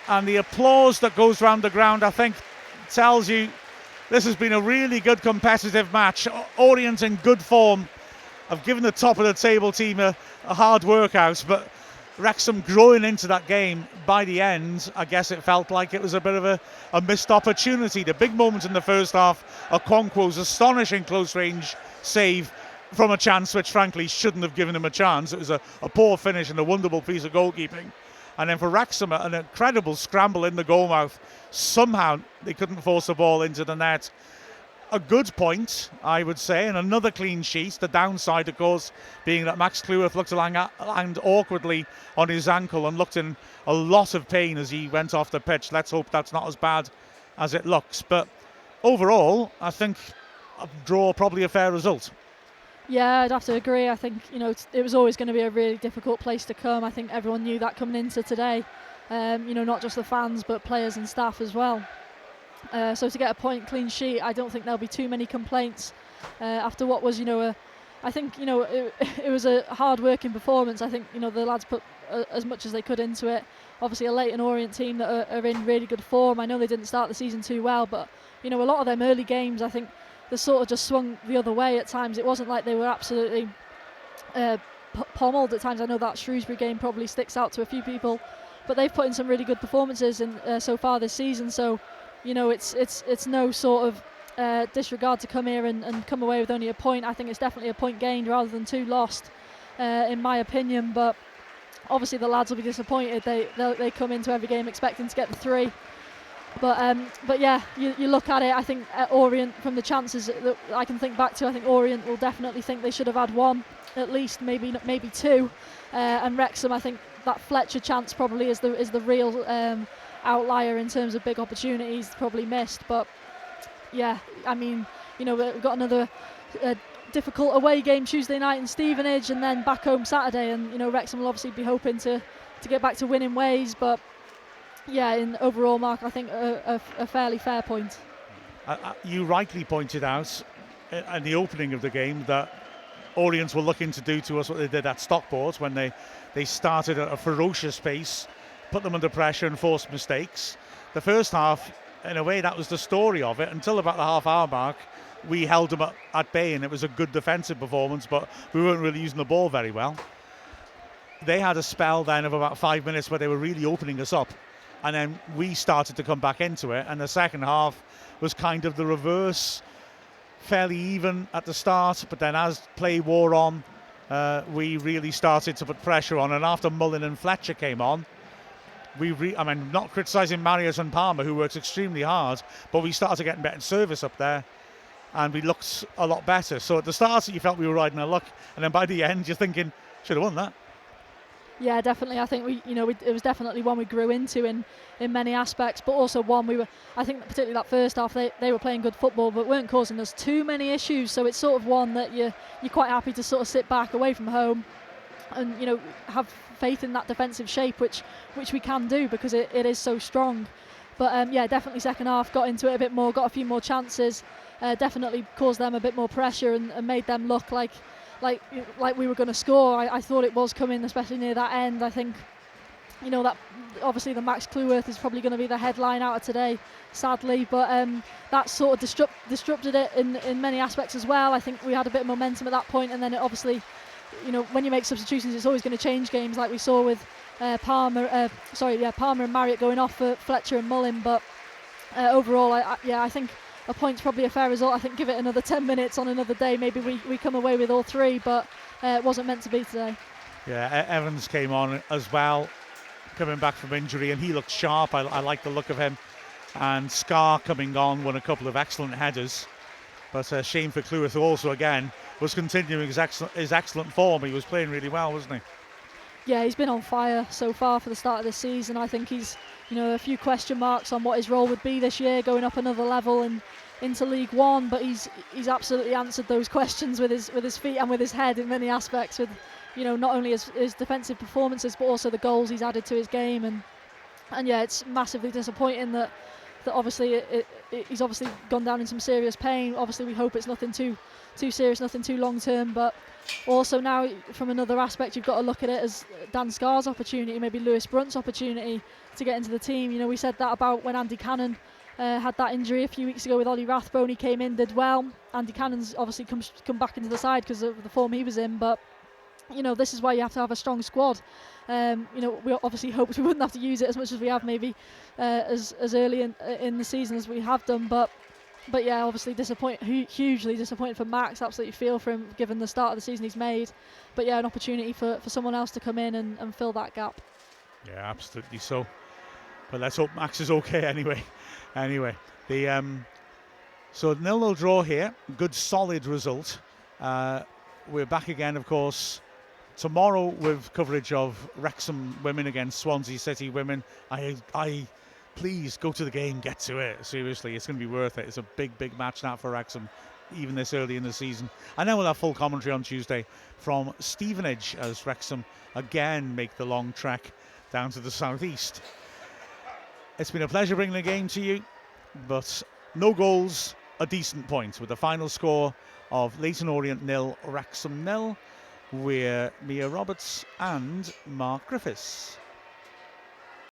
And the applause that goes round the ground, I think, tells you this has been a really good competitive match. Orient in good form have given the top of the table team a hard workout, but Wrexham growing into that game by the end, I guess it felt like it was a bit of a missed opportunity. The big moment in the first half, Okonkwo's astonishing close range save from a chance which frankly shouldn't have given him a chance. It was a poor finish and a wonderful piece of goalkeeping. And then for Wrexham, an incredible scramble in the goalmouth. Somehow they couldn't force the ball into the net. A good point, I would say, and another clean sheet. The downside, of course, being that Max Cleworth looked to land awkwardly on his ankle and looked in a lot of pain as he went off the pitch. Let's hope that's not as bad as it looks. But overall, I think a draw probably a fair result. Yeah, I'd have to agree. I think it was always going to be a really difficult place to come. I think everyone knew that coming into today. Not just the fans but players and staff as well. So to get a point clean sheet, I don't think there'll be too many complaints after what was, I think it was a hard-working performance. I think the lads put as much as they could into it. Obviously, a Leyton Orient team that are in really good form. I know they didn't start the season too well, but a lot of them early games, I think they sort of just swung the other way at times. It wasn't like they were absolutely pommeled at times. I know that Shrewsbury game probably sticks out to a few people, but they've put in some really good performances so far this season. So it's no sort of disregard to come here and come away with only a point. I think it's definitely a point gained rather than 2 lost, in my opinion. But obviously the lads will be disappointed. They come into every game expecting to get the 3. But yeah, you look at it. I think Orient, from the chances that I can think back to, I think Orient will definitely think they should have had 1, at least, maybe 2. And Wrexham, I think that Fletcher chance probably is the real outlier in terms of big opportunities probably missed. But yeah, I mean, we've got another difficult away game Tuesday night in Stevenage, and then back home Saturday. And Wrexham will obviously be hoping to get back to winning ways, but. Yeah, in overall, Mark, I think a fairly fair point. You rightly pointed out in the opening of the game that Orient were looking to do to us what they did at Stockport when they started at a ferocious pace, put them under pressure and forced mistakes. The first half, in a way, that was the story of it. Until about the half-hour mark, we held them at bay, and it was a good defensive performance, but we weren't really using the ball very well. They had a spell then of about 5 minutes where they were really opening us up. And then we started to come back into it, and the second half was kind of the reverse, fairly even at the start, but then as play wore on, we really started to put pressure on. And after Mullin and Fletcher came on, not criticising Marius and Palmer, who works extremely hard, but we started getting better service up there, and we looked a lot better. So at the start, you felt we were riding our luck, and then by the end, you're thinking, should have won that. Yeah, definitely. I think it was definitely one we grew into in many aspects, but also one I think particularly that first half, they were playing good football, but weren't causing us too many issues. So it's sort of one that you're quite happy to sort of sit back away from home, and have faith in that defensive shape, which we can do because it is so strong. But yeah, definitely second half got into it a bit more, got a few more chances, definitely caused them a bit more pressure and made them look like we were going to score. I thought it was coming, especially near that end. I think that obviously the Max Cleworth is probably going to be the headline out of today, sadly, but that sort of disrupted it in many aspects as well. I think we had a bit of momentum at that point, and then it obviously, when you make substitutions, it's always going to change games, like we saw with Palmer and Marriott going off for Fletcher and Mullin. But overall, I think a point's probably a fair result. I think give it another 10 minutes on another day, maybe we come away with all 3, but it wasn't meant to be today. Yeah, Evans came on as well, coming back from injury, and he looked sharp. I like the look of him. And Scar coming on, won a couple of excellent headers. But shame for Cleworth, who also, again, was continuing his excellent form. He was playing really well, wasn't he? Yeah, he's been on fire so far for the start of this season. I think he's, a few question marks on what his role would be this year, going up another level and into League One. But he's absolutely answered those questions with his feet and with his head in many aspects. With, not only his defensive performances, but also the goals he's added to his game. And yeah, it's massively disappointing that obviously he's obviously gone down in some serious pain. Obviously, we hope it's nothing too serious, nothing too long term. But also now from another aspect, you've got to look at it as Dan Scarr's opportunity, maybe Lewis Brunt's opportunity to get into the team. You know, we said that about when Andy Cannon had that injury a few weeks ago with Ollie Rathbone. He came in, did well. Andy Cannon's obviously come back into the side because of the form he was in, but you know, this is why you have to have a strong squad. You know, we obviously hoped we wouldn't have to use it as much as we have maybe as early in the season as we have done, but yeah, obviously hugely disappointed for Max. Absolutely feel for him given the start of the season he's made, but yeah, an opportunity for someone else to come in and fill that gap. Yeah, absolutely so. But let's hope Max is okay anyway. The so 0-0 draw here. Good solid result. We're back again, of course, tomorrow with coverage of Wrexham women against Swansea City women. I please go to the game, get to it. Seriously, it's going to be worth it. It's a big match now for Wrexham, even this early in the season. And then we'll have full commentary on Tuesday from Stevenage as Wrexham again make the long trek down to the southeast. It's been a pleasure bringing the game to you, but no goals, a decent point, with the final score of Leyton Orient 0, Wrexham 0. We're Mia Roberts and Mark Griffiths.